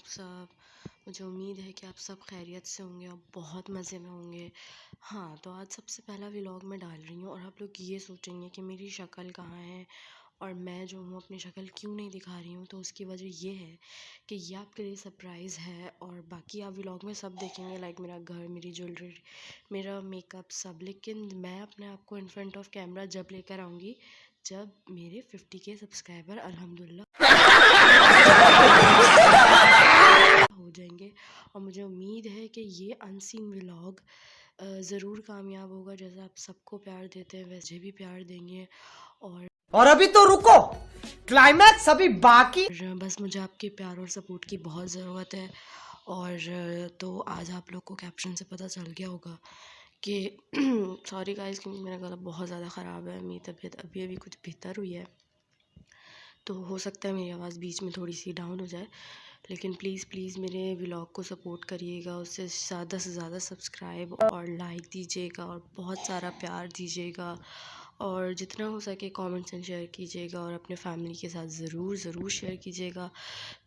सब। मुझे उम्मीद है कि आप सब खैरियत से होंगे और बहुत मज़े में होंगे। हाँ, तो आज सबसे पहला व्लॉग मैं डाल रही हूँ और आप लोग ये सोचेंगे कि मेरी शक्ल कहाँ है और मैं जो हूँ अपनी शक्ल क्यों नहीं दिखा रही हूँ। तो उसकी वजह ये है कि ये आपके लिए सरप्राइज़ है और बाकी आप व्लॉग में सब देखेंगे, लाइक मेरा घर, मेरी ज्वेलरी, मेरा मेकअप सब। लेकिन मैं अपने आप को इन फ्रंट ऑफ कैमरा जब लेकर आऊँगी जब मेरे 50K सब्सक्राइबर अल्हम्दुलिल्लाह हो जाएंगे। और मुझे उम्मीद है कि ये अनसीन व्लॉग ज़रूर कामयाब होगा। जैसे आप सबको प्यार देते हैं वैसे भी प्यार देंगे। और अभी तो रुको, क्लाइमैक्स अभी बाकी। बस मुझे आपके प्यार और सपोर्ट की बहुत ज़रूरत है। और तो आज आप लोग को कैप्शन से पता चल गया होगा कि सॉरी गाइस, क्योंकि मेरा गला बहुत ज़्यादा ख़राब है। मेरी तबीयत अभी अभी कुछ बेहतर हुई है, तो हो सकता है मेरी आवाज़ बीच में थोड़ी सी डाउन हो जाए। लेकिन प्लीज़ प्लीज़ मेरे व्लॉग को सपोर्ट करिएगा, उससे ज़्यादा से ज़्यादा सब्सक्राइब और लाइक दीजिएगा और बहुत सारा प्यार दीजिएगा और जितना हो सके कमेंट्स एंड शेयर कीजिएगा और अपने फैमिली के साथ ज़रूर शेयर कीजिएगा।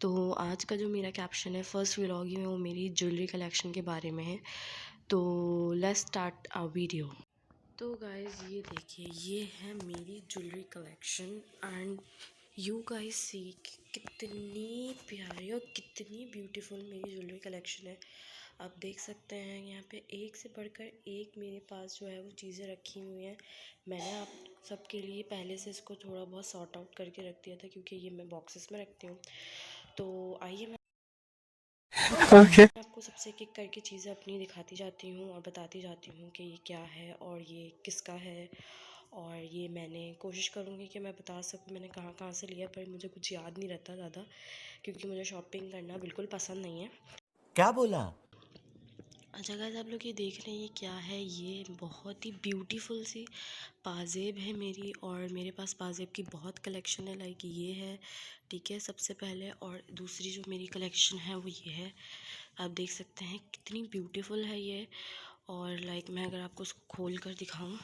तो आज का जो मेरा कैप्शन है फर्स्ट व्लॉग ही में, वो मेरी ज्वेलरी कलेक्शन के बारे में है। तो लेट्स स्टार्ट आवर वीडियो। तो गाइस ये देखिए, ये है मेरी jewellery collection and you guys see कितनी प्यारी और कितनी ब्यूटीफुल मेरी ज्वेलरी कलेक्शन है। आप देख सकते हैं यहाँ पे एक से बढ़कर एक मेरे पास जो है वो चीज़ें रखी हुई हैं। मैंने आप सबके लिए पहले से इसको थोड़ा बहुत सॉर्ट आउट करके रख दिया था क्योंकि ये मैं बॉक्सेस में रखती हूँ। तो आइए मैं आपको सबसे एक एक करके चीज़ें अपनी दिखाती जाती हूँ और बताती जाती हूँ कि ये क्या है और ये किसका है। और ये मैंने कोशिश करूँगी कि मैं बता सकूँ मैंने कहाँ कहाँ से लिया, पर मुझे कुछ याद नहीं रहता ज़्यादा क्योंकि मुझे शॉपिंग करना बिल्कुल पसंद नहीं है। क्या बोला? अच्छा गाइस, आप लोग ये देख रहे हैं ये क्या है? ये बहुत ही ब्यूटीफुल सी पाजेब है मेरी और मेरे पास पाजेब की बहुत कलेक्शन है। लाइक ये है, ठीक है, सबसे पहले। और दूसरी जो मेरी कलेक्शन है वो ये है। आप देख सकते हैं कितनी ब्यूटीफुल है ये। और लाइक मैं अगर आपको उसको खोल कर दिखाऊं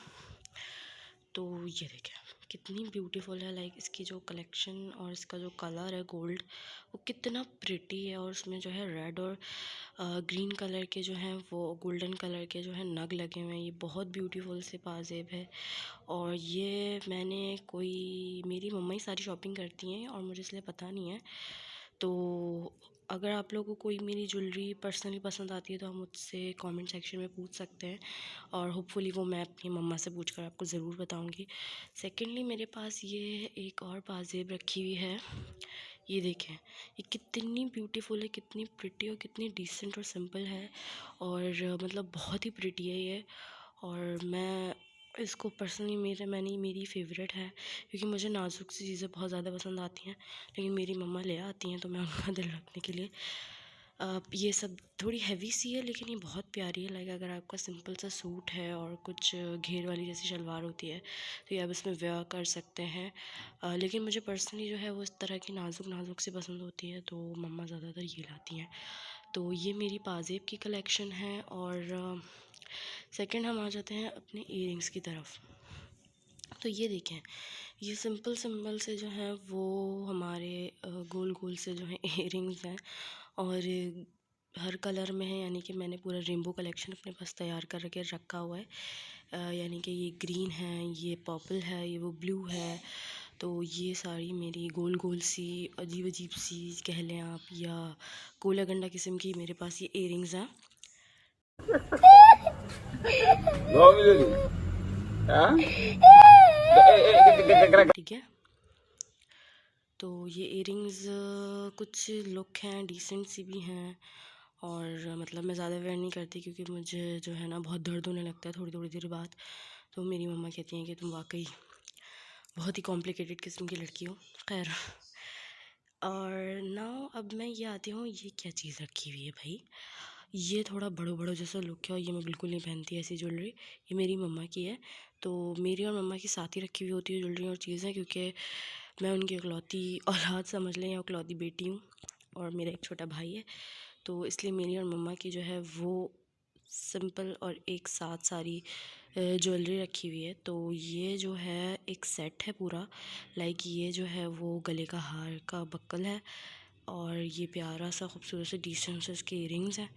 तो ये देखें कितनी ब्यूटीफुल है। लाइक इसकी जो कलेक्शन और इसका जो कलर है गोल्ड, वो कितना प्रिटी है। और उसमें जो है रेड और ग्रीन कलर के जो हैं वो गोल्डन कलर के जो है नग लगे हुए हैं। ये बहुत ब्यूटीफुल से पाजेब है। और ये मैंने मेरी मम्मा ही सारी शॉपिंग करती हैं और मुझे इसलिए पता नहीं है। तो अगर आप लोगों को कोई मेरी ज्वेलरी पर्सनली पसंद आती है तो आप मुझसे कमेंट सेक्शन में पूछ सकते हैं और होपफुली वो मैं अपनी मम्मा से पूछकर आपको ज़रूर बताऊंगी। सेकेंडली मेरे पास ये एक और पाजेब रखी हुई है। ये देखें ये कितनी ब्यूटीफुल है, कितनी प्रिटी और कितनी डिसेंट और सिंपल है। और मतलब बहुत ही प्रिटी है ये। और मैं इसको पर्सनली मेरी फ़ेवरेट है क्योंकि मुझे नाजुक सी चीज़ें बहुत ज़्यादा पसंद आती हैं। लेकिन मेरी मम्मा ले आती हैं तो मैं उनका दिल रखने के लिए ये सब थोड़ी हैवी सी है लेकिन ये बहुत प्यारी है। लाइक अगर आपका सिंपल सा सूट है और कुछ घेर वाली जैसी शलवार होती है तो ये आप इसमें वेयर कर सकते हैं। लेकिन मुझे पर्सनली जो है वो इस तरह की नाजुक नाजुक सी पसंद होती है तो मम्मा ज़्यादातर ये लाती हैं। तो ये मेरी पाजेब की कलेक्शन है। और सेकंड हम आ जाते हैं अपने ईयरिंग्स की तरफ। तो ये देखें ये सिंपल सिंपल से जो है वो हमारे गोल गोल से जो है ईयरिंग्स हैं और हर कलर में है। यानी कि मैंने पूरा रेनबो कलेक्शन अपने पास तैयार करके रखा हुआ है। यानी कि ये ग्रीन है, ये पर्पल है, ये वो ब्लू है। तो ये सारी मेरी गोल गोल सी अजीब अजीब सी कह लें आप या गोला गंडा किस्म की मेरे पास ये ईयरिंग्स हैं। ठीक है, तो ये ईयरिंग्स कुछ लुक हैं, डिसेंट सी भी हैं। और मतलब मैं ज़्यादा वेयर नहीं करती क्योंकि मुझे जो है ना बहुत दर्द होने लगता है थोड़ी थोड़ी देर बाद। तो मेरी मम्मा कहती हैं कि तुम वाकई बहुत ही कॉम्प्लिकेटेड किस्म की लड़की हो। खैर, और नाउ अब मैं ये आती हूँ, ये क्या चीज़ रखी हुई है भाई? ये थोड़ा बड़ो बड़ो जैसा लुक है और ये मैं बिल्कुल नहीं पहनती ऐसी ज्वेलरी। ये मेरी मम्मा की है। तो मेरी और मम्मा की साथ ही रखी हुई होती है ज्वेलरी और चीज़ें, क्योंकि मैं उनकी इकलौती औलाद समझ लें या इकलौती बेटी हूँ और मेरा एक छोटा भाई है। तो इसलिए मेरी और मम्मा की जो है वो सिंपल और एक साथ सारी ज्वेलरी रखी हुई है। तो ये जो है एक सेट है पूरा। लाइक ये जो है वो गले का हार का बक्कल है और ये प्यारा सा खूबसूरत से डिसेंट से इसके इयरिंग्स हैं,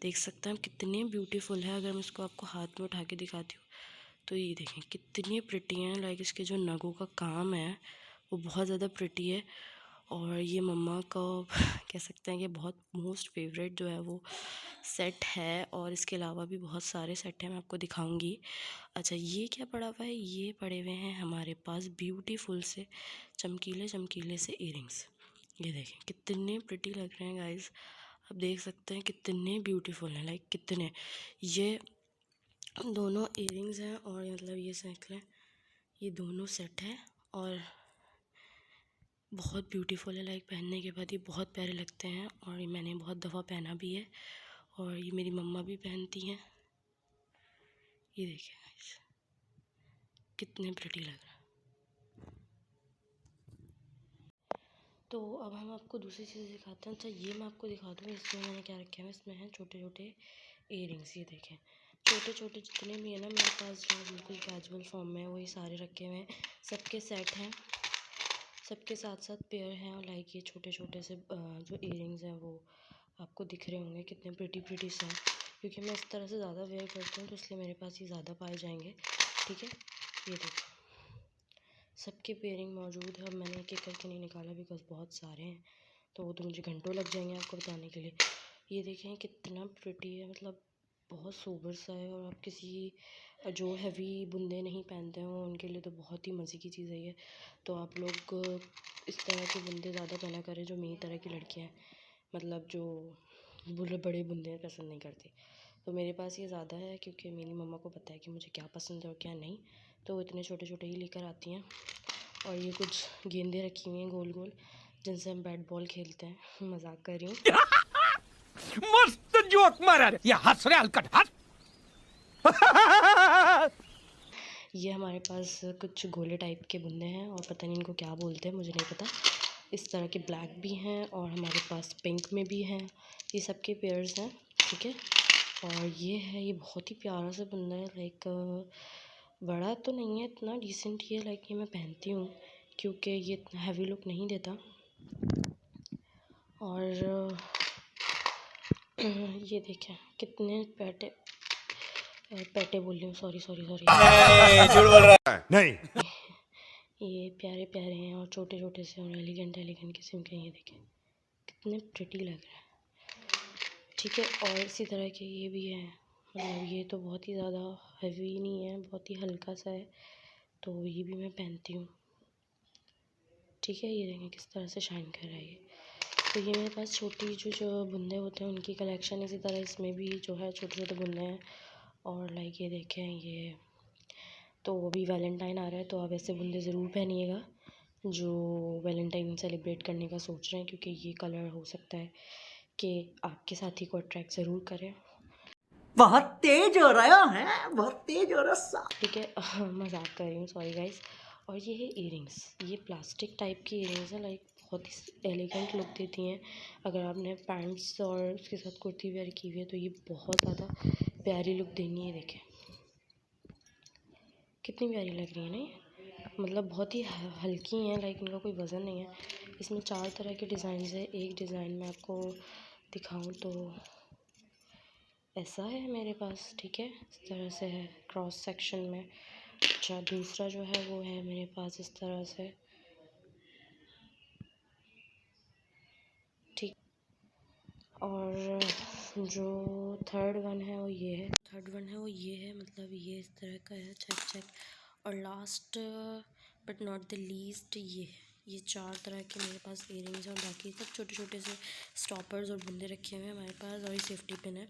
देख सकते हैं हम कितने ब्यूटीफुल है। अगर मैं इसको आपको हाथ में उठा के दिखाती हूँ तो ये देखें कितनी प्रिटी हैं। लाइक इसके जो नगों का काम है वो बहुत ज़्यादा प्रिटी है। और ये मम्मा का कह सकते हैं कि बहुत मोस्ट फेवरेट जो है वो सेट है, और इसके अलावा भी बहुत सारे सेट हैं, मैं आपको दिखाऊंगी। अच्छा, ये क्या पड़ा हुआ है? ये पड़े हुए हैं हमारे पास ब्यूटीफुल से चमकीले चमकीले से इयरिंग्स। ये देखें कितने प्रिटी लग रहे हैं गाइस, आप देख सकते हैं कितने ब्यूटीफुल हैं। लाइक कितने ये दोनों इयरिंग्स हैं, और मतलब ये सेट ये दोनों सेट हैं और बहुत ब्यूटीफुल है। लाइक पहनने के बाद ये बहुत प्यारे लगते हैं, और ये मैंने बहुत दफ़ा पहना भी है, और ये मेरी मम्मा भी पहनती हैं। ये देखिए गाइस कितने प्रिटी लग रहा है। तो अब हम आपको दूसरी चीज़ दिखाते हैं। अच्छा, ये मैं आपको दिखा दूँ इसमें मैंने क्या रखे हैं। इसमें हैं छोटे छोटे इयरिंग्स। ये देखें छोटे छोटे जितने भी हैं ना मेरे पास जो बिल्कुल कैजुअल फॉर्म में है वही सारे रखे हुए हैं। सबके सेट हैं, सबके साथ साथ पेयर हैं। और लाइक ये छोटे छोटे से जो इयरिंग्स हैं वो आपको दिख रहे होंगे कितने प्रिटी से हैं, क्योंकि मैं इस तरह से ज़्यादा वेयर करती हूँ तो इसलिए मेरे पास ये ज़्यादा पाए जाएंगे। ठीक है, ये देखो सबके पेयरिंग मौजूद है। अब मैंने एक एक करके नहीं निकाला बिकॉज बहुत सारे हैं, तो वो तो मुझे घंटों लग जाएंगे आपको बताने के लिए। ये देखें कितना प्रिटी है, मतलब बहुत सोबर सा है। और आप किसी जो हैवी बुंदे नहीं पहनते हो उनके लिए तो बहुत ही मज़े की चीज़ है ये। तो आप लोग इस तरह के बुंदे ज़्यादा पहना करें जो मेरी तरह की लड़कियाँ हैं, मतलब जो बड़े बुंदे पसंद नहीं करती। तो मेरे पास ये ज़्यादा है क्योंकि मेरी मम्मा को पता है कि मुझे क्या पसंद है और क्या नहीं, तो वो इतने छोटे छोटे ही लेकर आती हैं। और ये कुछ गेंदे रखी हुई हैं गोल गोल, जिनसे हम बैट बॉल खेलते हैं। मजाक कर रही हूँ। मस्त जोक मारा रे या हंस रे हलकट हंस। ये हमारे पास कुछ गोले टाइप के बुंदे हैं और पता नहीं इनको क्या बोलते हैं, मुझे नहीं पता। इस तरह के ब्लैक भी हैं और हमारे पास पिंक में भी हैं। ये सब के पेयर्स हैं, ठीक है। और ये है, ये बहुत ही प्यारा सा बुंदा है। लाइक बड़ा तो नहीं है, इतना डिसेंट ही है। लाइक ये मैं पहनती हूँ क्योंकि ये इतना हैवी लुक नहीं देता। और ये देखें कितने पैटे पैटे बोल रही हूँ, सॉरी सॉरी सॉरी। झूठ बोल रहा है नहीं। ये प्यारे प्यारे हैं और छोटे छोटे से और एलिगेंट एलिगेंट किस्म के। ये देखें कितने प्रिटी लग रहे हैं, ठीक है। और इसी तरह के ये भी हैं, मतलब ये तो बहुत ही ज़्यादा हैवी नहीं है, बहुत ही हल्का सा है, तो ये भी मैं पहनती हूँ, ठीक है। ये देखें किस तरह से शाइन कर रहा है ये। तो ये मेरे पास छोटी जो बुंदे होते हैं उनकी कलेक्शन। इसी तरह इसमें भी जो है छोटे छोटे बुंदे हैं। और लाइक ये देखें, ये तो अभी वैलेंटाइन आ रहा है तो आप ऐसे बुंदे ज़रूर पहनिएगा जो वैलेंटाइन सेलिब्रेट करने का सोच रहे हैं, क्योंकि ये कलर हो सकता है कि आपके साथी को अट्रैक्ट ज़रूर करें। बहुत तेज हो रहा है, बहुत तेज हो रहा है, ठीक है। मजाक कर रही हूँ, सॉरी गाइस। और ये है इयरिंग्स, ये प्लास्टिक टाइप की इयरिंग्स है। लाइक बहुत ही एलिगेंट लुक देती हैं। अगर आपने पैंट्स और उसके साथ कुर्ती वेयर की हुई है तो ये बहुत ज़्यादा प्यारी लुक देनी है। देखें कितनी प्यारी लग रही है ना ये, मतलब बहुत ही हल्की हैं। लाइक इनका कोई वज़न नहीं है। इसमें 4 तरह के डिज़ाइन है। एक डिज़ाइन में आपको दिखाऊं तो ऐसा है मेरे पास, ठीक है। इस तरह से है क्रॉस सेक्शन में। अच्छा, दूसरा जो है वो है मेरे पास इस तरह से, ठीक। और जो थर्ड वन है वो ये है, मतलब ये इस तरह का है, चेक चेक। और last but not the least ये 4 तरह के मेरे पास इयरिंग्स हैं, और बाकी सब छोटे छोटे से स्टॉपर्स और बुंदे रखे हुए हैं हमारे पास, और ये सेफ्टी पिन है।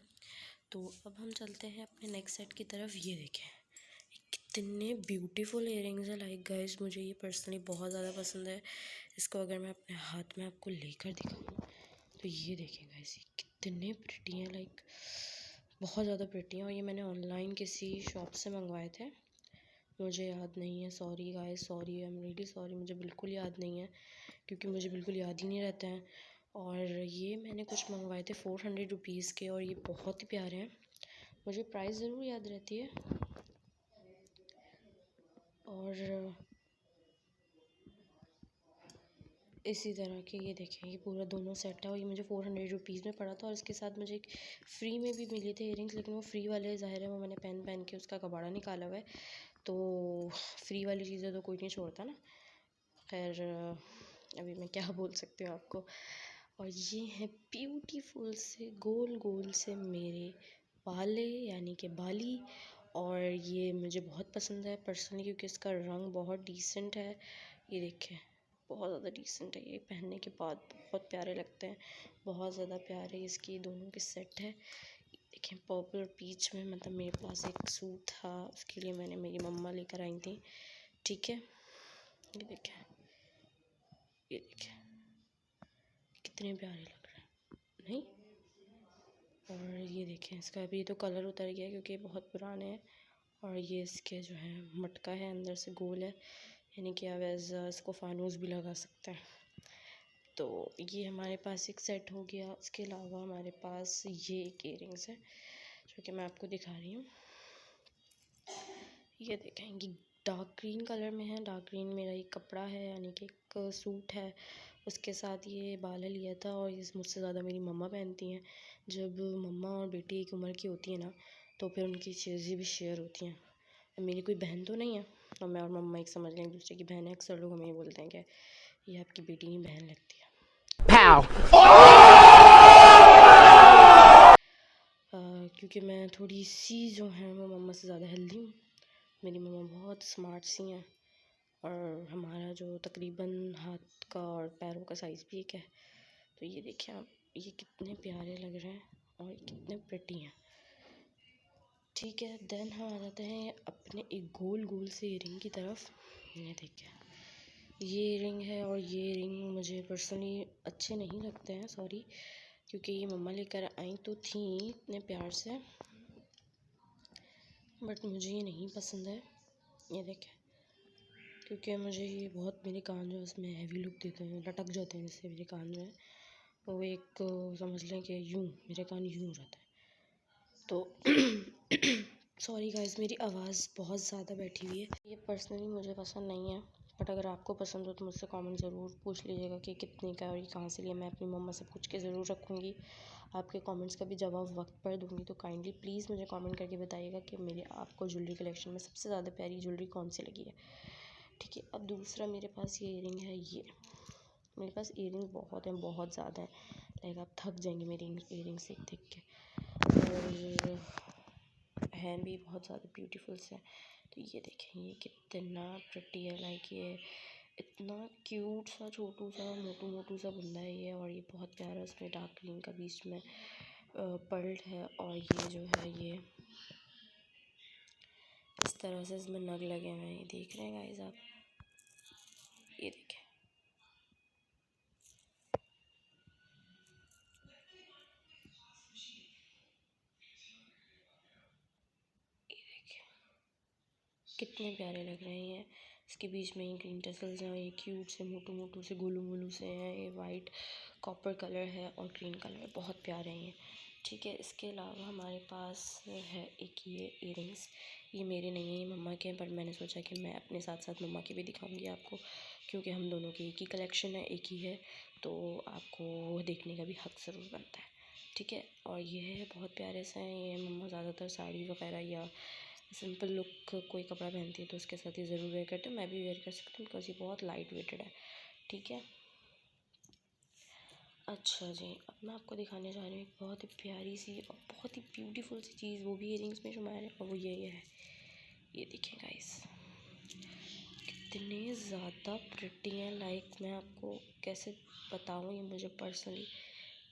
तो अब हम चलते हैं अपने नेक्स्ट सेट की तरफ। ये देखें कितने ब्यूटीफुल इयरिंग्स है। लाइक गाइस मुझे ये पर्सनली बहुत ज़्यादा पसंद है। इसको अगर मैं अपने हाथ में आपको लेकर दिखाऊँ तो ये देखें गाइस ये कितने प्रिटी हैं। लाइक बहुत ज़्यादा प्रिटी हैं। और ये मैंने ऑनलाइन किसी शॉप से मंगवाए थे, मुझे याद नहीं है, sorry guys, sorry, I am really sorry, मुझे बिल्कुल याद नहीं है क्योंकि मुझे बिल्कुल याद ही नहीं रहता है। और ये मैंने कुछ मंगवाए थे 400 रुपीज़ के, और ये बहुत ही प्यारे हैं। मुझे प्राइस ज़रूर याद रहती है। और इसी तरह के ये देखें, ये पूरा दोनों सेट है और ये मुझे 400 रुपीज़ में पड़ा था। और इसके साथ मुझे एक फ्री में भी मिले थे इयरिंग्स, लेकिन वो फ्री वाले ज़ाहिर है वो मैंने पहन पहन के उसका कबाड़ा निकाला हुआ है, तो फ्री वाली चीज़ें तो कोई नहीं छोड़ता ना। खैर अभी मैं क्या बोल सकती हूँ आपको। और ये है ब्यूटीफुल से गोल गोल से मेरे बाले यानी कि बाली, और ये मुझे बहुत पसंद है पर्सनली क्योंकि इसका रंग बहुत डिसेंट है। ये देखें, बहुत ज़्यादा डिसेंट है, ये पहनने के बाद बहुत प्यारे लगते हैं, बहुत ज़्यादा प्यारे इसकी दोनों के सेट है। देखें पर्पल और पीच में, मतलब मेरे पास एक सूट था, उसके लिए मैंने मेरी मम्मा लेकर आई थी, ठीक है। ये देखें, ये देखें कितने प्यारे लग रहे हैं नहीं। और ये देखें इसका अभी तो कलर उतर गया है क्योंकि बहुत पुराने हैं। और ये इसके जो है मटका है अंदर से गोल है, यानी कि आप एज़ इसको फानूस भी लगा सकते हैं। तो ये हमारे पास एक सेट हो गया। उसके अलावा हमारे पास ये एक इयरिंग्स है जो कि मैं आपको दिखा रही हूँ। ये देखें, ये डार्क ग्रीन कलर में है। डार्क ग्रीन मेरा एक कपड़ा है, यानी कि एक सूट है, उसके साथ ये बाला लिया था। और ये मुझसे ज़्यादा मेरी मम्मा पहनती हैं। जब मम्मा और बेटी एक उम्र की होती है ना, तो फिर उनकी चीज़ें भी शेयर होती हैं। मेरी कोई बहन तो नहीं है, और मैं और मम्मा एक समझ लें एक दूसरे की बहन है। अक्सर लोग हमें ये बोलते हैं कि ये आपकी बेटी नहीं बहन लगती है। क्योंकि मैं थोड़ी सी जो है वो मम्मा से ज़्यादा हेल्दी हूँ। मेरी मम्मा बहुत स्मार्ट सी हैं, और हमारा जो तकरीबन हाथ का और पैरों का साइज़ भी एक है। तो ये देखिए आप, ये कितने प्यारे लग रहे हैं और ये कितने प्रिटी हैं, ठीक है। देन हम आ जाते हैं अपने एक गोल गोल से इयरिंग की तरफ। ये देखिए, ये इयरिंग है, और ये इयरिंग मुझे पर्सनली अच्छे नहीं लगते हैं, सॉरी, क्योंकि ये मम्मा लेकर आई तो थी इतने प्यार से, बट मुझे ये नहीं पसंद है। ये देखें, क्योंकि मुझे ये बहुत, मेरे कान जो है उसमें हैवी लुक देते हैं, लटक जाते हैं, जिससे मेरे कान जो है वो एक समझ लें कि यूँ मेरे कान यूँ रहता है। तो सॉरी गाइस, मेरी आवाज़ बहुत ज़्यादा बैठी हुई है। ये पर्सनली मुझे पसंद नहीं है, बट अगर आपको पसंद हो तो मुझसे कमेंट ज़रूर पूछ लीजिएगा कि कितने का और ये कहाँ से लिया। मैं अपनी मम्मा से पूछ के ज़रूर रखूँगी, आपके कमेंट्स का भी जवाब वक्त पर दूँगी। तो काइंडली प्लीज़ मुझे कमेंट करके बताइएगा कि मेरे आपको ज्वेलरी कलेक्शन में सबसे ज़्यादा प्यारी ज्वेलरी कौन सी लगी है, ठीक है। अब दूसरा मेरे पास ये इयरिंग है। ये मेरे पास इयरिंग बहुत हैं, बहुत ज़्यादा है, लाइक आप थक जाएंगे मेरी इयरिंग से देख के, और हैं भी बहुत ज़्यादा ब्यूटीफुल से। तो ये देखें, ये कितना प्रिटी है, लाइक ये इतना क्यूट सा छोटू सा मोटू मोटू सा बुंदा है ये, और ये बहुत प्यारा, उसमें डार्क ग्रीन का बीच में पर्ल है। और ये जो है ये इस तरह से इसमें नग लगे हुए हैं, ये देख रहे हैं गाइस आप, ये देखें, कितने प्यारे लग रहे हैं। ये इसके बीच में ये ग्रीन टसल्स हैं, ये क्यूट से मोटू मोटू से गोलू मोलू से हैं। ये वाइट कॉपर कलर है और ग्रीन कलर, बहुत प्यारे हैं ये, ठीक है। इसके अलावा हमारे पास है एक ये इयरिंग्स, ये मेरे नहीं है, ये मम्मा के हैं, पर मैंने सोचा कि मैं अपने साथ साथ मम्मा के भी दिखाऊंगी आपको, क्योंकि हम दोनों की एक ही कलेक्शन है, एक ही है, तो आपको देखने का भी हक ज़रूर बनता है, ठीक है। और ये है बहुत प्यारे से हैं। ये मम्मा ज़्यादातर साड़ी वगैरह या सिंपल लुक कोई कपड़ा पहनती है तो उसके साथ ये ज़रूर वेयर करते हैं, मैं भी वेयर कर सकती हूँ बिकॉज ये बहुत लाइट वेटेड है, ठीक है। अच्छा जी, अब मैं आपको दिखाने जा रही हूँ एक बहुत ही प्यारी सी और बहुत ही ब्यूटीफुल सी चीज़, वो भी इयरिंग्स में शुमार है, और वो ये है, ये देखिए गाइस, कितने ज़्यादा प्रिटी हैं, लाइक मैं आपको कैसे बताऊँ, ये मुझे पर्सनली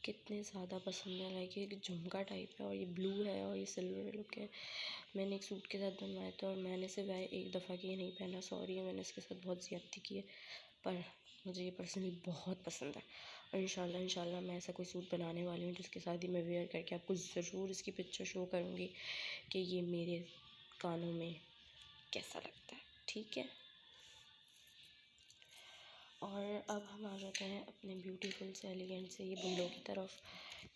कितने ज़्यादा पसंद है। लाइक ये झुमका टाइप है, और ये ब्लू है और ये सिल्वर लुक है। मैंने एक सूट के साथ बनवाया था, और मैंने सिर्फ एक दफ़ा की नहीं पहना, सॉरी है, मैंने इसके साथ बहुत ज़्यादती की है, पर मुझे ये पर्सनली बहुत पसंद है। और इंशाल्लाह मैं ऐसा कोई सूट बनाने वाली हूँ जिसके साथ ही मैं वेयर करके आपको ज़रूर इसकी पिक्चर शो करूँगी कि ये मेरे कानों में कैसा लगता है, ठीक है। और अब हम आ जाते हैं अपने ब्यूटीफुल से एलिगेंट से ये बुंदों की तरफ।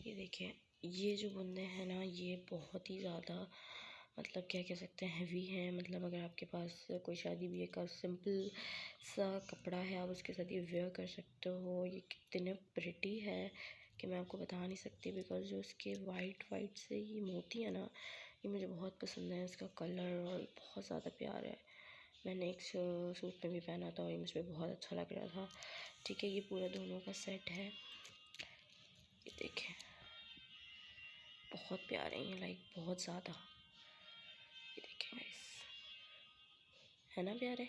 ये देखिए, ये जो बुंदे हैं ना, ये बहुत ही ज़्यादा मतलब क्या कह सकते हैं, हैवी है। मतलब अगर आपके पास कोई शादी ब्याह का सिंपल सा कपड़ा है, आप उसके साथ ये वेयर कर सकते हो। ये कितने प्रिटी है कि मैं आपको बता नहीं सकती, बिकॉज जो इसके वाइट वाइट से ये मोती है ना, ये मुझे बहुत पसंद है। इसका कलर और बहुत ज़्यादा प्यारा है। मैंने एक सूट में भी पहना था और ये मुझ पर बहुत अच्छा लग रहा था। ठीक है, ये पूरा दोनों का सेट है। ये देखें, बहुत प्यारे हैं ये, लाइक बहुत ज़्यादा। ये देखें गाइस, है ना प्यारे।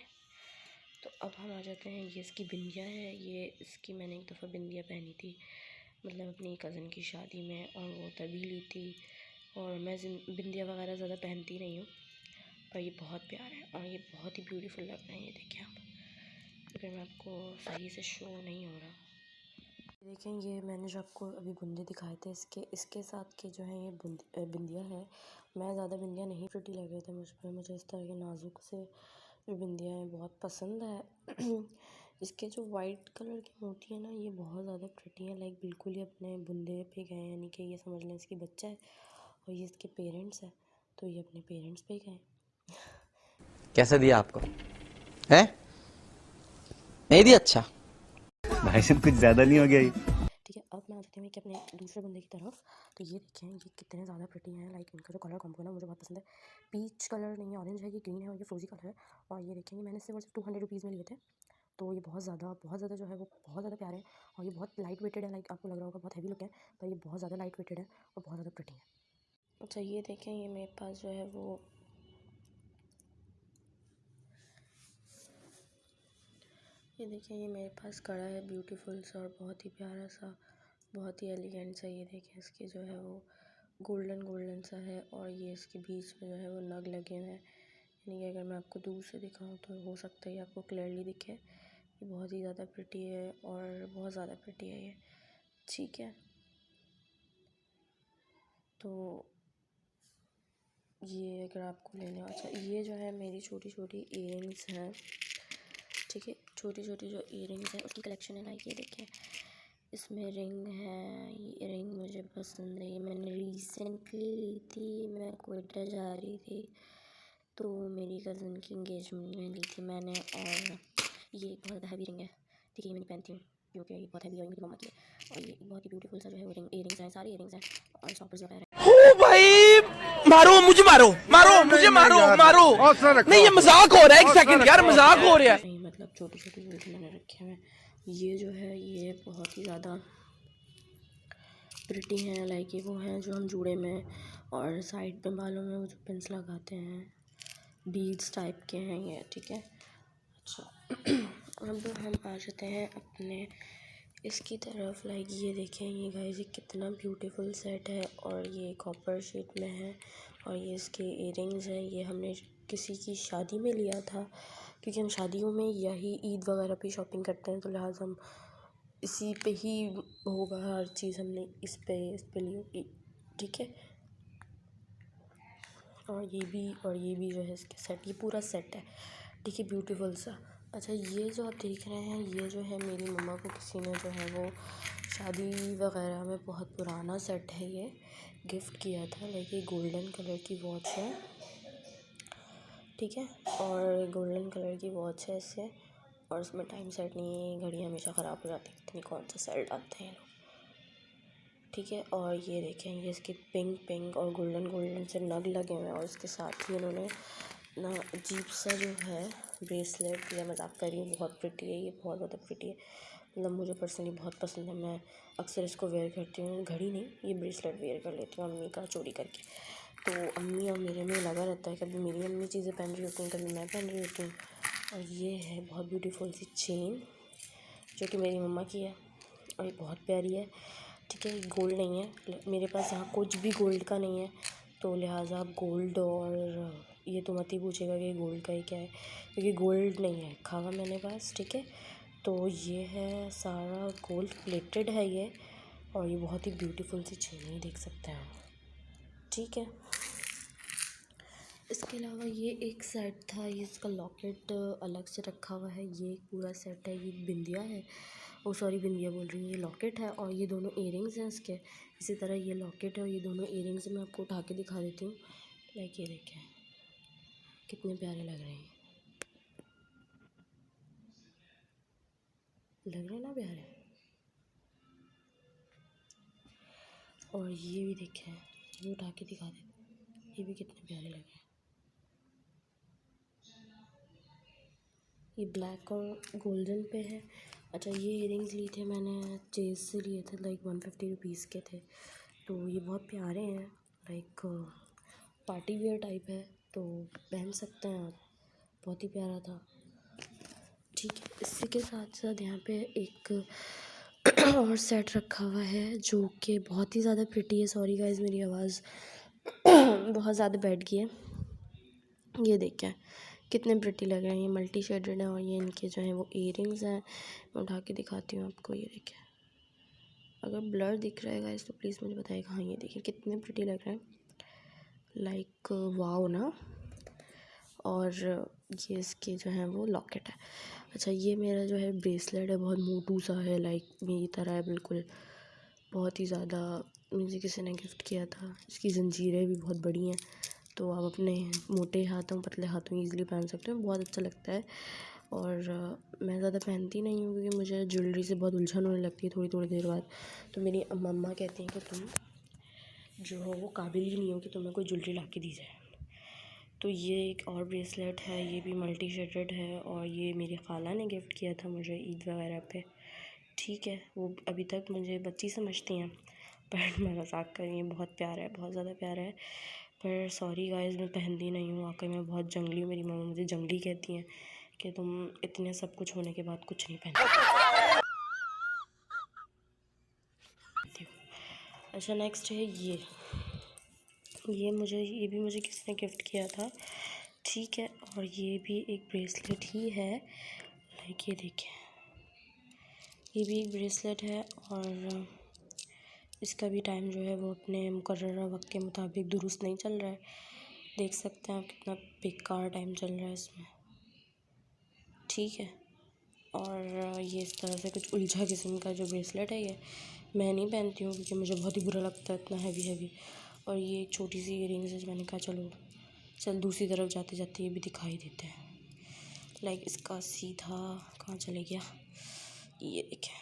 तो अब हम आ जाते हैं, ये इसकी बिंदिया है। ये इसकी मैंने एक दफ़ा बिंदिया पहनी थी, मतलब अपनी कज़न की शादी में, और वो तभी ली थी। और मैं बिंदिया वगैरह ज़्यादा पहनती नहीं हूँ, पर ये बहुत प्यारा है और ये बहुत ही ब्यूटीफुल लग रहा है। ये देखें आप, अगर मैं आपको सही से शो नहीं हो रहा, देखें ये मैंने जो आपको अभी बुंदे दिखाए थे, इसके साथ के जो है ये बिंदिया है। मैं ज़्यादा बिंदिया नहीं प्रिटी लग रहे थे मुझ पर, मुझे इस तरह के नाजुक से जो बिंदिया है बहुत पसंद है। इसके जो वाइट कलर की मोती है ना, ये बहुत ज़्यादा प्रिटी है, लाइक बिल्कुल ही अपने बुंदे पे गए, यानी कि ये समझ लें इसकी बच्चा है और ये इसके पेरेंट्स है, तो ये अपने पेरेंट्स पे गए। कैसा दिया आपको है? नहीं दिया? अच्छा भाई साहब कुछ ज्यादा नहीं हो गया ये? ठीक है, अब मैं आ जाती हूँ कि अपने दूसरे बंदे की तरफ। तो ये देखें, ये कितने ज़्यादा प्रिटी हैं, लाइक इनका जो कलर कॉम्बो है ना, मुझे बहुत पसंद है। पीच कलर नहीं है, ऑरेंज है, ये ग्रीन है और ये फ्रोजी कलर है। और ये देखें, ये मैंने सिर्फ और सिर्फ 200 रुपीज़ में लिए थे। तो ये बहुत ज़्यादा जो है वो बहुत ज़्यादा प्यारे हैं और ये बहुत लाइट वेटेड है। लाइक आपको लग रहा होगा बहुत हैवी लुक है, पर ये बहुत ज़्यादा लाइट वेटेड है और बहुत ज़्यादा प्रिटी है। अच्छा ये देखें, ये मेरे पास जो है वो ये देखें, ये मेरे पास कड़ा है ब्यूटीफुल सा और बहुत ही प्यारा सा, बहुत ही एलिगेंट सा। ये देखें, इसके जो है वो गोल्डन गोल्डन सा है और ये इसके बीच में जो है वो नग लगे हुए हैं। यानी कि अगर मैं आपको दूर से दिखाऊं तो हो सकता है ये आपको क्लियरली दिखे। ये बहुत ही ज़्यादा प्रिटी है और बहुत ज़्यादा प्रिटी है ये। ठीक है, तो ये अगर आपको लेना, अच्छा ये जो है मेरी छोटी छोटी इयरिंग्स हैं। ठीक है, छोटी छोटी जो इयरिंग्स हैं उसकी कलेक्शन है। लाइक ये देखें, इसमें रिंग है। ये रिंग मुझे पसंद है, ये मैंने रिसेंटली ली थी। मैं क्वेटा जा रही थी तो मेरी कज़न की इंगेजमेंट में ली थी मैंने। और ये बहुत ज़्यादा हैवी रिंग है, ठीक है, ये मैं पहनती हूँ क्योंकि ये बहुत हैवी है, मेरी मम्मा की है। और ये बहुत ही ब्यूटीफुल सा जो है वो इयरिंग्स हैं, सारी इयरिंग्स हैं और स्टॉपर्स वगैरह हैं। ओ भाई, मारो मुझे, मारो मारो मुझे, मारो मारो। नहीं ये मजाक हो रहा है, एक सेकंड यार, मजाक हो रहा है। नहीं मतलब छोटी छोटी जूलरी मैंने रखे हुए हैं। ये जो है ये बहुत ही ज़्यादा प्रिटी हैं, लाइक ये वो हैं जो हम जूड़े में और साइड पे बालों में वो जो पिंस लगाते हैं, बीड्स टाइप के हैं ये। ठीक है, अच्छा अब हम आ जाते हैं अपने इसकी तरफ। लाइक ये देखें, ये गाइस, ये कितना ब्यूटीफुल सेट है और ये कॉपर शीट में है और ये इसके इयरिंग्स हैं। ये हमने किसी की शादी में लिया था, क्योंकि हम शादियों में यही ईद वगैरह पे शॉपिंग करते हैं, तो लिहाजा हम इसी पे ही होगा हर चीज़, हमने इस पे ली होगी। ठीक है, और ये भी जो है इसके सेट, ये पूरा सेट है। ठीक है, ब्यूटीफुल सा। अच्छा ये जो आप देख रहे हैं, ये जो है मेरी मम्मा को किसी ने जो है वो शादी वगैरह में बहुत पुराना सेट है, ये गिफ्ट किया था। लाइक ये गोल्डन कलर की वॉच है, ठीक है, और गोल्डन कलर की वॉच है इससे, और उसमें टाइम सेट नहीं है, घड़ी हमेशा ख़राब हो जाती है, पता नहीं कौन सा सेट डालते हैं ये लोग। ठीक है, और ये देखें, ये इसके पिंक पिंक और गोल्डन गोल्डन से नग लगे हुए हैं और इसके साथ ही उन्होंने ना अजीब सा जो है ब्रेसलेट, या मजाक कर रही हूँ, बहुत प्रिटी है ये, बहुत ज़्यादा प्रिटी है। मतलब मुझे पर्सनली बहुत पसंद है, मैं अक्सर इसको वेयर करती हूँ। घड़ी नहीं, ये ब्रेसलेट वेयर कर लेती हूँ अम्मी का चोरी करके। तो अम्मी और मेरे में लगा रहता है, कभी मेरी अम्मी चीज़ें पहन रही होती हैं, कभी मैं पहन रही होती हूँ। और ये है बहुत ब्यूटीफुल सी चेन जो कि मेरी मम्मा की है और ये बहुत प्यारी है। ठीक है, गोल्ड नहीं है मेरे पास, यहाँ कुछ भी गोल्ड का नहीं है, तो लिहाजा आप गोल्ड और ये तो मत ही पूछेगा कि गोल्ड का ही क्या है, क्योंकि गोल्ड नहीं है खावा मैंने पास। ठीक है, तो ये है सारा गोल्ड प्लेटेड है ये, और ये बहुत ही ब्यूटीफुल सी चेन है, देख सकते हैं आप। ठीक है, इसके अलावा ये एक सेट था, ये इसका लॉकेट अलग से रखा हुआ है। ये एक पूरा सेट है, ये बिंदिया है, ओ सॉरी बिंदिया बोल रही हूँ, ये लॉकेट है और ये दोनों इयरिंग्स हैं इसके। इसी तरह ये लॉकेट है और ये दोनों इयरिंग्स मैं आपको उठा के दिखा देती हूँ। लाइक ये देखें कितने प्यारे लग रहे हैं, लग रहे हैं ना प्यारे। और ये भी देखें, ये उठा के दिखा दे, ये भी कितने प्यारे लग रहे हैं। ये ब्लैक और गोल्डन पे है। अच्छा ये इयरिंग्स लिए थे मैंने चेज से लिए थे, लाइक 150 रुपीज़ के थे। तो ये बहुत प्यारे हैं, लाइक पार्टी वेयर टाइप है, तो पहन सकते हैं आप, बहुत ही प्यारा था। ठीक है, इसी के साथ साथ यहाँ पे एक और सेट रखा हुआ है जो कि बहुत ही ज़्यादा प्रिटी है। सॉरी गाइस मेरी आवाज़ बहुत ज़्यादा बैठ गई है। ये देखें कितने प्रिटी लग रहे हैं, ये मल्टी शेडेड है। और ये इनके जो हैं वो इयरिंग्स हैं, मैं उठा के दिखाती हूँ आपको। ये देखें, अगर ब्लर दिख रहा है गाइस तो प्लीज़ मुझे बताइएगा। हाँ ये देखिए कितने प्रिटी लग रहे हैं, लाइक वाओ ना। और ये इसके जो हैं वो लॉकेट है। अच्छा ये मेरा जो है ब्रेसलेट है, बहुत मोटू सा है, लाइक मेरी तरह है बिल्कुल, बहुत ही ज़्यादा। मुझे किसी ने गिफ्ट किया था। इसकी जंजीरें भी बहुत बड़ी हैं, तो आप अपने मोटे हाथों पतले हाथों ईज़िली पहन सकते हो, बहुत अच्छा लगता है। और मैं ज़्यादा पहनती नहीं हूँ क्योंकि मुझे ज्वेलरी से बहुत उलझन होने लगती है थोड़ी थोड़ी देर बाद। तो मेरी मम्मा कहती हैं कि तुम जो हो वो काबिल ही नहीं हो कि तुम्हें कोई ज्वेलरी ला के दी जाए। तो ये एक और ब्रेसलेट है, ये भी मल्टी शेडेड है, और ये मेरी खाला ने गिफ्ट किया था मुझे ईद वगैरह पे। ठीक है, वो अभी तक मुझे बच्ची समझती हैं, पर मैं मजाक कर रही हूँ, बहुत प्यारा है, बहुत ज़्यादा प्यारा है। पर सॉरी गाइस मैं पहनती नहीं हूँ, वाकई मैं बहुत जंगली हूँ। मेरी मम्मा मुझे जंगली कहती हैं कि तुम इतने सब कुछ होने के बाद कुछ नहीं पहनती। अच्छा नेक्स्ट है ये भी मुझे किसी ने गिफ्ट किया था। ठीक है, और ये भी एक ब्रेसलेट ही है, लाइक ये देखिए, ये भी एक ब्रेसलेट है। और इसका भी टाइम जो है वो अपने मुकर्ररा वक्त के मुताबिक दुरुस्त नहीं चल रहा है। देख सकते हैं आप कितना बेकार टाइम चल रहा है इसमें। ठीक है, और ये इस तरह से कुछ उलझा किस्म का जो ब्रेसलेट है, ये मैं नहीं पहनती हूँ क्योंकि मुझे बहुत ही बुरा लगता है इतना हैवी। और ये एक छोटी सी इयरिंग्स है, मैंने कहा चल दूसरी तरफ जाते जाते ये भी दिखाई देते हैं। लाइक इसका सीधा कहाँ चले गया, ये देखें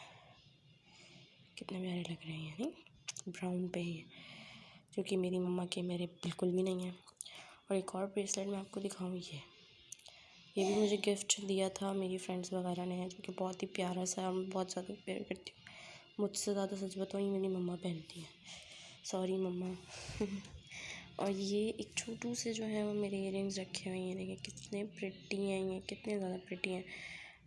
कितने प्यारे लग रहे हैं, नहीं ब्राउन पे ही, जो कि मेरी मम्मा के मेरे बिल्कुल भी नहीं है। और एक और ब्रेसलेट मैं आपको दिखाऊँ, ये भी मुझे गिफ्ट दिया था मेरी फ्रेंड्स वगैरह ने, जो कि बहुत ही प्यारा सा है, मैं बहुत ज़्यादा प्यार करती हूँ। मुझसे ज़्यादा सच बताऊँ मेरी मम्मा पहनती हैं, सॉरी मम्मा। और ये एक छोटू से जो है वो मेरे इयरिंग्स रखे हुए हैं, देखिए कितने प्रिटी हैं, ये कितने ज़्यादा प्रिटी हैं।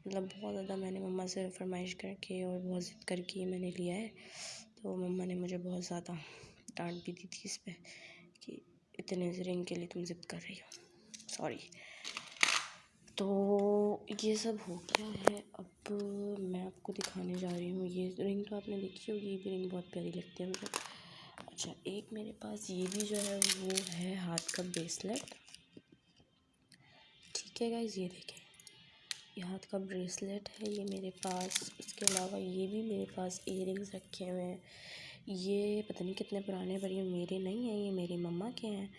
मतलब बहुत ज़्यादा मैंने मम्मा से फरमाइश करके और बहुत ज़िद करके मैंने लिया है। तो मम्मा ने मुझे बहुत ज़्यादा डांट भी दी थी इस पर कि इतने रिंग के लिए तुम ज़िद कर रही हो, सॉरी। तो ये सब हो गया है, अब मैं आपको दिखाने जा रही हूँ। ये रिंग तो आपने देखी होगी, ये भी रिंग बहुत प्यारी लगती है मुझे। अच्छा एक मेरे पास ये भी जो है वो है हाथ का ब्रेसलेट। ठीक है गाइस, ये देखें ये हाथ का ब्रेसलेट है ये मेरे पास। इसके अलावा ये भी मेरे पास इयरिंग्स रखे हुए हैं, ये पता नहीं कितने पुराने, पर ये मेरे नहीं हैं, ये मेरी मम्मा के हैं।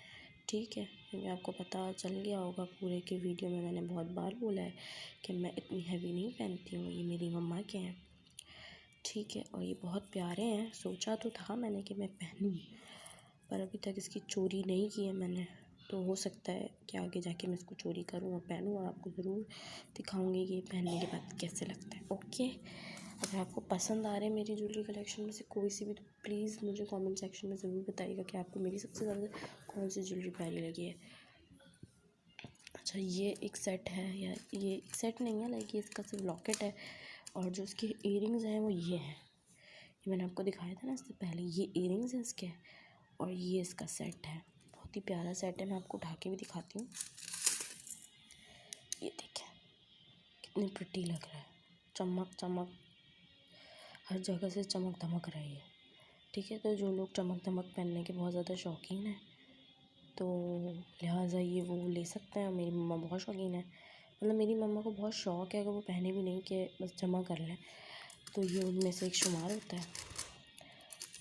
ठीक है, क्योंकि आपको पता चल गया होगा पूरे के वीडियो में मैंने बहुत बार बोला है कि मैं इतनी हैवी नहीं पहनती हूँ, ये मेरी मम्मा के हैं। ठीक है, और ये बहुत प्यारे हैं। सोचा तो था मैंने कि मैं पहनूं, पर अभी तक इसकी चोरी नहीं की है मैंने, तो हो सकता है कि आगे जाके मैं इसको चोरी करूँ और पहनूँ, और आपको ज़रूर दिखाऊंगी कि पहनने के बाद कैसे लगता है। ओके, अगर आपको पसंद आ रहे हैं मेरी ज्वेलरी कलेक्शन में से कोई सी भी, तो प्लीज़ मुझे कमेंट सेक्शन में ज़रूर बताइएगा कि आपको मेरी सबसे ज़्यादा कौन सी ज्वेलरी प्यारी लगी है। अच्छा ये एक सेट है, या ये एक सेट नहीं है, लाइक ये इसका सिर्फ लॉकेट है, और जो इसके इयरिंग्स हैं वो ये हैं, ये मैंने आपको दिखाया था ना इससे पहले, ये इयरिंग्स हैं इसके, और ये इसका सेट है, बहुत ही प्यारा सेट है। मैं आपको उठा के भी दिखाती हूँ, ये देखें कितनी प्रिटी लग रहा है, चमक चमक हर जगह से चमक धमक रही है। ठीक है, तो जो लोग चमक धमक पहनने के बहुत ज़्यादा शौकीन हैं तो लिहाजा ये वो ले सकते हैं। मेरी मम्मा बहुत शौकीन है, मतलब मेरी मम्मा को बहुत शौक़ है, अगर वो पहने भी नहीं कि बस जमा कर लें, तो ये उनमें से एक शुमार होता है।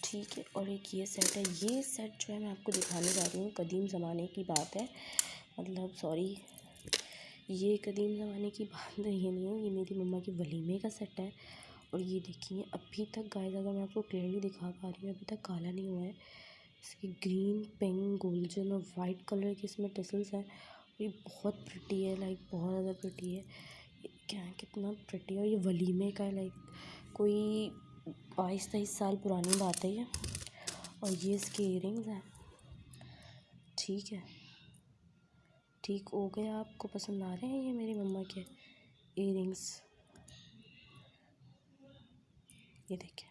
ठीक है। और एक ये सेट है, ये सेट जो है मैं आपको दिखाने जा रही हूँ, कदीम ज़माने की बात है, मतलब सॉरी, ये कदीम ज़माने की बात ये नहीं है, ये मेरी मम्मा के वलीमे का सेट है। और ये देखिए अभी तक गाइस, अगर मैं आपको क्लियरली दिखा पा रही हूँ, अभी तक काला नहीं हुआ है। इसकी ग्रीन, पिंक, गोल्डन और वाइट कलर के इसमें टिसल्स हैं। ये बहुत प्रिटी है, लाइक बहुत ज़्यादा प्रिटी है। ये क्या है, कितना प्रिटी है। और ये वलीमे का है, लाइक कोई 22-23 साल पुरानी बात है ये। और ये इसके इयरिंग्स हैं। ठीक है, ठीक हो गया, आपको पसंद आ रहे हैं ये मेरी मम्मा के इयरिंग्स? ये देखिए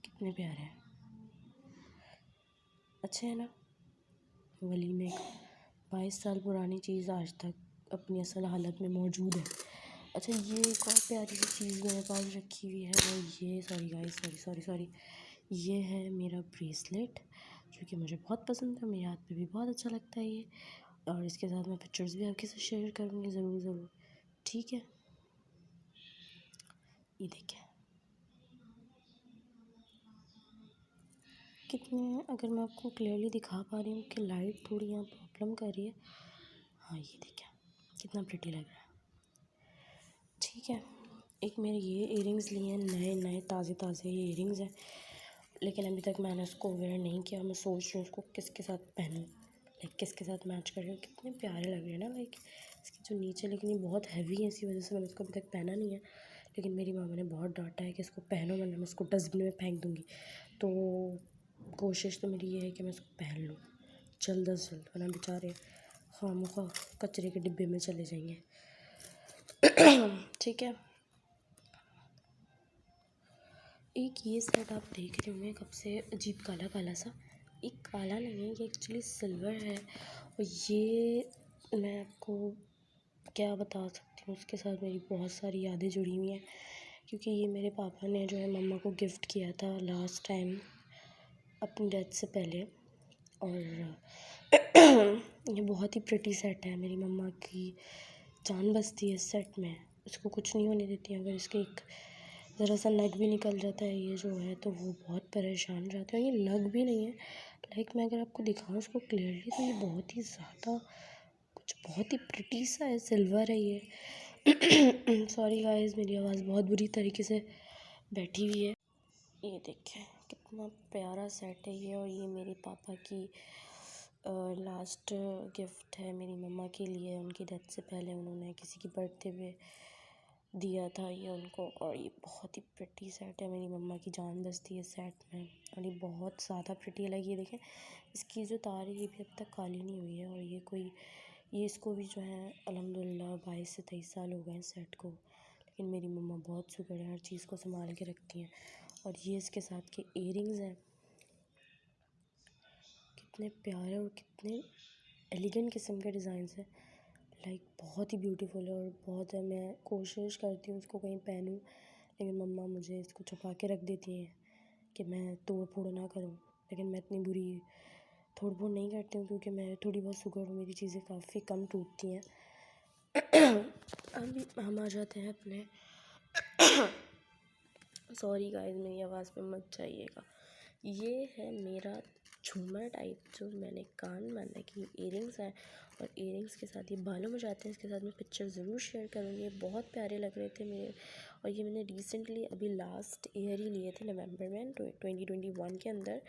कितने प्यारे हैं, अच्छे हैं ना। वलीमे का 22 साल पुरानी चीज़ आज तक अपनी असल हालत में मौजूद है। अच्छा, ये एक और प्यारी सी चीज़ मेरे पास रखी हुई है, और ये सॉरी गाइस, सॉरी, ये है मेरा ब्रेसलेट, जो कि मुझे बहुत पसंद है, मेरे हाथ पे भी बहुत अच्छा लगता है ये। और इसके साथ मैं पिक्चर्स भी आपके साथ शेयर करूँगी ज़रूर। ठीक है, ये देखिए कितने, अगर मैं आपको क्लियरली दिखा पा रही हूँ कि लाइट थोड़ी यहाँ प्रॉब्लम कर रही है। हाँ, ये देखिए कितना प्रिटी लग रहा है। ठीक है, एक मेरे ये इयरिंग्स लिए हैं, नए ताज़े ये इयरिंग्स हैं, लेकिन अभी तक मैंने उसको वेयर नहीं किया। मैं सोच रही हूँ उसको किसके साथ पहनूँ, लाइक किसके साथ मैच कर रही हूँ। कितने प्यारे लग रहे हैं ना, लाइक इसकी जो नीचे, लेकिन ये बहुत हैवी है, इसी वजह से मैंने इसको अभी तक पहना नहीं है। लेकिन मेरी मामा ने बहुत डांटा है कि इसको पहनो, वरना मैं इसको डस्टबिन में फेंक दूँगी। तो कोशिश तो मेरी ये है कि मैं इसको पहन लूँ जल्द अज जल्द, वरना बेचारे खामखा कचरे के डिब्बे में चले जाएंगे। ठीक है, एक ये सेट आप देख रहे होंगे कब से, अजीब काला काला सा, एक काला नहीं है, ये एक्चुअली सिल्वर है। और ये मैं आपको क्या बता सकती हूँ, उसके साथ मेरी बहुत सारी यादें जुड़ी हुई हैं, क्योंकि ये मेरे पापा ने जो है मम्मा को गिफ्ट किया था लास्ट टाइम अपनी डेथ से पहले। और ये बहुत ही प्रिटी सेट है, मेरी मम्मा की जान बसती है इस सेट में, उसको कुछ नहीं होने देती। अगर इसके एक ज़रा सा नग भी निकल जाता है ये जो है, तो वो बहुत परेशान रहते हैं। ये नग भी नहीं है, लाइक मैं अगर आपको दिखाऊँ इसको क्लियरली, तो ये बहुत ही ज़्यादा कुछ बहुत ही प्रिटी सा है, सिल्वर है ये। सॉरी गाइस, मेरी आवाज़ बहुत बुरी तरीके से बैठी हुई है। ये देखिए कितना प्यारा सेट है ये, और ये मेरे पापा की लास्ट गिफ्ट है मेरी मम्मा के लिए। उनकी डेथ से पहले उन्होंने किसी की बर्थडे पे दिया था ये उनको। और ये बहुत ही प्रिटी सेट है, मेरी मम्मा की जान बसती है सेट में, और ये बहुत ज़्यादा प्रिटी लगी। ये देखें इसकी जो तार है, ये भी अब तक काली नहीं हुई है। और ये इसको भी जो है अल्हम्दुलिल्लाह 22 से 23 साल हो गए हैं सेट को, लेकिन मेरी मम्मा बहुत शुक्र है, हर चीज़ को संभाल के रखती हैं। और ये इसके साथ के इयरिंग्स हैं, कितने प्यारे और कितने एलिगेंट किस्म के डिज़ाइंस हैं, लाइक बहुत ही ब्यूटीफुल है। और बहुत है, मैं कोशिश करती हूँ इसको कहीं पहनूं, लेकिन मम्मा मुझे इसको छुपा के रख देती हैं कि मैं तोड़ फोड़ ना करूँ। लेकिन मैं इतनी बुरी तोड़ फोड़ नहीं करती हूँ, क्योंकि मैं थोड़ी बहुत शुगर हूँ, मेरी चीज़ें काफ़ी कम टूटती हैं। अभी हम आ जाते हैं अपने सॉरी गाइस, मेरी आवाज़ पे मत जाइएगा। ये है मेरा झूमर टाइप, जो मैंने कान बांधने की इयरिंग्स हैं, और इयरिंग्स के साथ ये बालों में जाते हैं। इसके साथ मैं पिक्चर ज़रूर शेयर करूँगी, बहुत प्यारे लग रहे थे मेरे। और ये मैंने रिसेंटली अभी लास्ट ईयर ही लिए थे, नवंबर में 2021 के अंदर।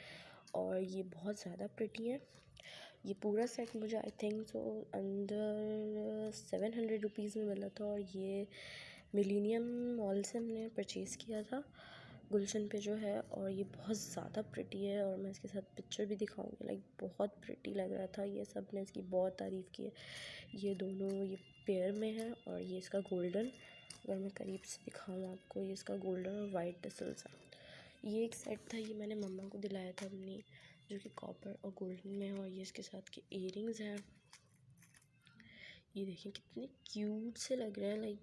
और ये बहुत ज़्यादा प्रिटी है। ये पूरा सेट मुझे I think so under 700 rupees में मिला था, और ये मिलीनियम मॉल से हमने परचेज़ किया था, गुलशन पे जो है। और ये बहुत ज़्यादा प्रिटी है, और मैं इसके साथ पिक्चर भी दिखाऊंगी, लाइक बहुत प्रिटी लग रहा था। ये सब ने इसकी बहुत तारीफ़ की है। ये दोनों ये पेयर में है, और ये इसका गोल्डन, अगर मैं करीब से दिखाऊँ आपको, ये इसका गोल्डन और वाइट टिसल्स है। ये एक सेट था, ये मैंने मम्मा को दिलाया था अपनी, जो कि कॉपर और गोल्डन में है। और ये इसके साथ के इयरिंग्स हैं, ये देखें कितने क्यूट से लग रहे हैं, लाइक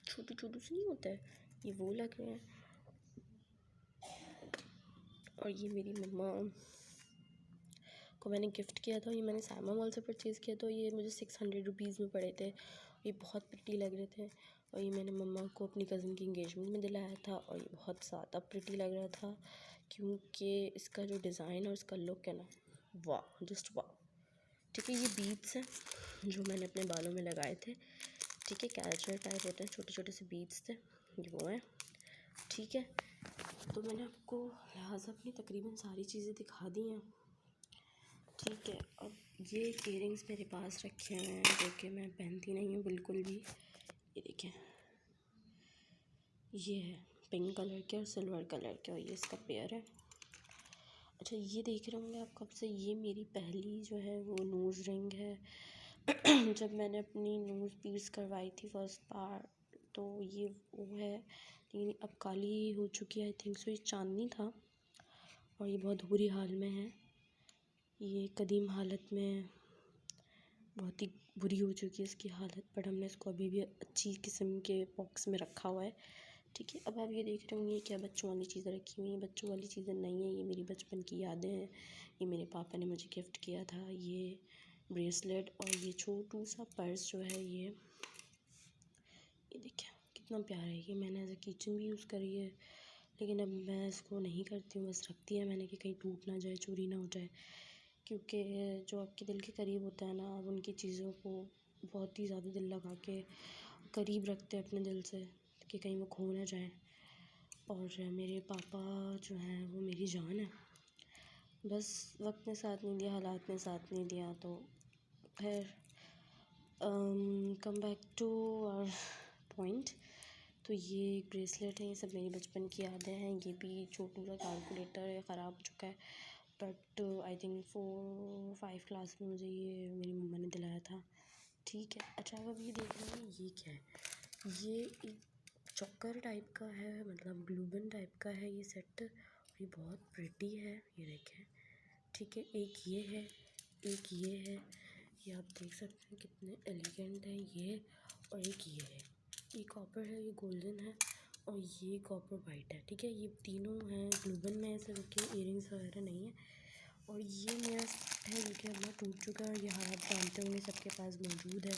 छोटू छोटू से नहीं होता है, ये वो लग रहे हैं। और ये मेरी मम्मा को मैंने गिफ्ट किया था। ये मैंने सामा मॉल से परचेज़ किया, तो ये मुझे 600 रुपीज़ में पड़े थे। ये बहुत प्रिटी लग रहे थे और ये मैंने मम्मा को अपनी कज़न की इंगेजमेंट में दिलाया था और ये बहुत ज़्यादा प्रिटी लग रहा था क्योंकि इसका जो डिज़ाइन और इसका लुक है ना, वाह, जस्ट वाह। ठीक है, ये बीड्स हैं जो मैंने अपने बालों में लगाए थे। ठीक है, कैरेक्टर टाइप होते हैं, छोटे छोटे से बीड्स थे, ये वो हैं। ठीक है, तो मैंने आपको लिहाजा अपनी तकरीबन सारी चीज़ें दिखा दी हैं। ठीक है, अब ये इयरिंग्स मेरे पास रखे हुए हैं जो कि मैं पहनती नहीं हूँ बिल्कुल भी। ये देखें, ये है पिंक कलर के और सिल्वर कलर के और ये इसका पेयर है। अच्छा, ये देख रहे होंगे आप कब से, ये मेरी पहली जो है वो नोज़ रिंग है। जब मैंने अपनी नोज़ पीस करवाई थी फर्स्ट बार, तो ये वो है, लेकिन अब काली हो चुकी है। आई थिंक सो ये चांदनी था और ये बहुत बुरी हाल में है। ये कदीम हालत में बहुत ही बुरी हो चुकी है इसकी हालत, बट हमने इसको अभी भी अच्छी किस्म के बॉक्स में रखा हुआ है। ठीक है, अब आप ये देख रहे होंगे ये क्या बच्चों वाली चीज़ें रखी हुई हैं। बच्चों वाली चीज़ें नहीं है, ये मेरी बचपन की यादें हैं। ये मेरे पापा ने मुझे गिफ्ट किया था, ये ब्रेसलेट और ये छोटू सा पर्स जो है, ये देखिए कितना प्यारा है। ये मैंने एज ए किचन भी यूज़ करी है, लेकिन अब मैं इसको नहीं करती हूँ, बस रखती है मैंने कि कहीं टूट ना जाए, चोरी ना हो जाए। क्योंकि जो आपके दिल के करीब होता है ना, आप उनकी चीज़ों को बहुत ही ज़्यादा दिल लगा के करीब रखते हैं अपने दिल से कि कहीं वो खो ना जाए। और मेरे पापा जो हैं वो मेरी जान है, बस वक्त ने साथ नहीं दिया, हालात ने साथ नहीं दिया। तो खैर, come back to our point. तो ये एक ब्रेसलेट है, ये सब मेरी बचपन की यादें हैं। ये भी छोटू सा कैलकुलेटर है, ख़राब हो चुका है, बट आई थिंक 4-5 क्लास में मुझे ये मेरी मम्मा ने दिलाया था। ठीक है, अच्छा अब ये देख रहे हैं ये क्या है। ये एक चॉकर टाइप का है, मतलब ग्लू गन टाइप का है ये सेट। ये बहुत प्रिटी है, ये देखें। ठीक है, एक ये है, एक ये है, ये आप देख सकते हैं कितने एलिगेंट है ये। और एक ये है, ये कॉपर है, ये गोल्डन है और ये कॉपर वाइट है। ठीक है, ये तीनों हैं ग्लूगन में, ऐसे के इयरिंग्स वगैरह नहीं है। और ये मेरा है जो कि अब मैं टूट चुका है और ये हालात जानते होंगे सबके पास मौजूद है।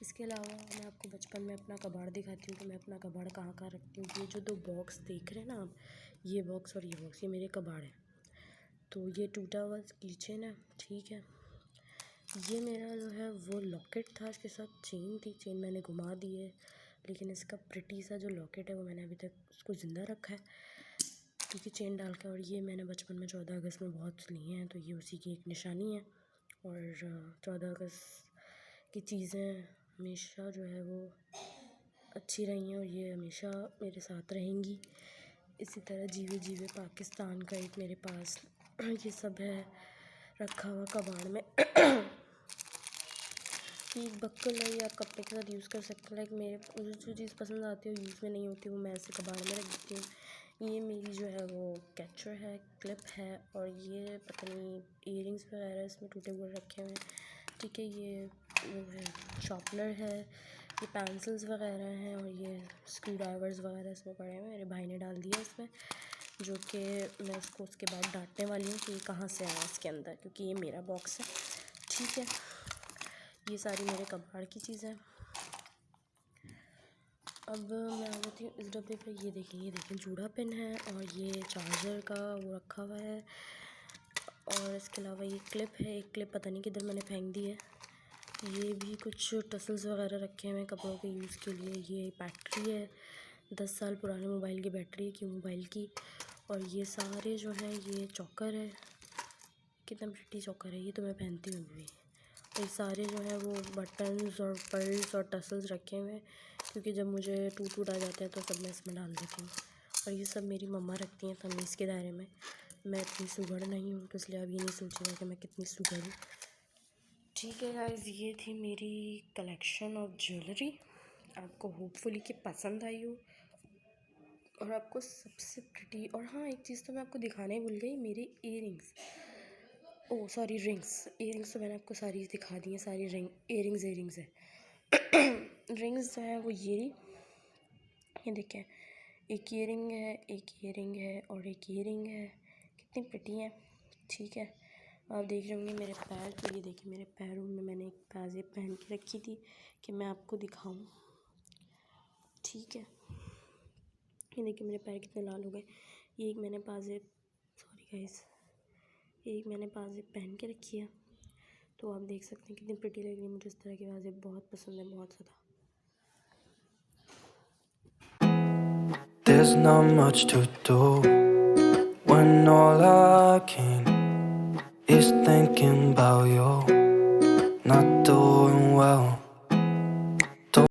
इसके अलावा मैं आपको बचपन में अपना कबाड़ दिखाती हूँ कि मैं अपना कबाड़ कहाँ कहाँ रखती हूँ। ये जो 2 बॉक्स देख रहे हैं ना आप, ये बॉक्स और ये बॉक्स, ये मेरे कबाड़ है। तो ये टूटा हुआ किचन है। ठीक है, ये मेरा जो है वो लॉकेट था, इसके साथ चेन थी, चेन मैंने घुमा दी है, लेकिन इसका प्रिटी सा जो लॉकेट है वो मैंने अभी तक उसको ज़िंदा रखा है क्योंकि चेन डाल के। और ये मैंने बचपन में 14 अगस्त में बहुत लिए हैं, तो ये उसी की एक निशानी है। और 14 अगस्त की चीज़ें हमेशा जो है वो अच्छी रही हैं और ये हमेशा मेरे साथ रहेंगी। इसी तरह जीवे जीवे पाकिस्तान का एक मेरे पास ये सब है रखा हुआ कबाड़ में। ये एक बक्कल है, ये आप कपड़े के साथ यूज़ कर सकते हैं। लाइक मुझे जो चीज़ पसंद आती है वो यूज़ में नहीं होती, वो मैं ऐसे कबाड़ में रख देती हूँ। ये मेरी जो है वो कैचर है, क्लिप है और ये पता नहीं इयरिंग्स वगैरह इसमें टूटे हुए रखे हुए हैं। ठीक है, ये वो है शार्पनर है, ये पेंसिल्स वगैरह हैं और ये स्क्रू ड्राइवर्स वगैरह इसमें पड़े हुए हैं। मेरे भाई ने डाल दिया इसमें, जो कि मैं उसको उसके बाद डांटने वाली हूँ कि ये कहाँ से आया इसके अंदर, क्योंकि ये मेरा बॉक्स है। ठीक है, ये सारी मेरे कबाड़ की चीज़ें। अब मैं आ जाती हूँ इस डब्बे पे। ये देखें जूड़ा पिन है और ये चार्जर का वो रखा हुआ है। और इसके अलावा ये क्लिप है, एक क्लिप पता नहीं किधर मैंने फेंक दी है। ये भी कुछ टसल्स वगैरह रखे हुए हैं कपड़ों के यूज़ के लिए। ये बैटरी है, 10 साल पुराने मोबाइल की बैटरी है, क्यों मोबाइल की। और ये सारे जो है ये चॉकर है, कितना प्रिटी चॉकर है, ये तो मैं पहनती हूँ अभी। ये सारे जो है वो बटन्स और पर्ल्स और टसल्स रखे हुए हैं, क्योंकि जब मुझे टूट आ जाते हैं तो सब मैं इसमें डाल देती हूँ। और ये सब मेरी मम्मा रखती हैं तमीज़ के दायरे में। मैं इतनी सुघड़ नहीं हूँ, तो इसलिए अब ये नहीं सोचेगा कि मैं कितनी सुघड़ हूँ। ठीक है गाइस, ये थी मेरी कलेक्शन ऑफ ज्वेलरी। आपको होपफुली कि पसंद आई हो और आपको सबसे प्रिटी। और हाँ, एक चीज़ तो मैं आपको दिखाने ही भूल गई, मेरी इयरिंग्स, ओह सॉरी रिंग्स तो मैंने आपको सारी दिखा दी हैं। सारी इयरिंग्स है। रिंग्स जो है वो ये देखें, एक इयरिंग है, एक इयरिंग है और एक इयरिंग है, कितनी प्रिटी है। ठीक है, आप देख रहे होंगे मेरे पैर, तो ये देखिए मेरे पैरों में मैंने एक पाजेब पहन के रखी थी कि मैं आपको दिखाऊं। ठीक है, ये देखिए मेरे पैर कितने लाल हो गए। ये एक मैंने पाजेब, सॉरी गाइस, एक मैंने पाजेब पहन के रखी है, तो आप देख सकते हैं कितनी प्रिटी लग रही है। मुझे इस तरह की पाजेब बहुत पसंद है, बहुत ज़्यादा। There's not much to do when all I can is thinking about you not doing well.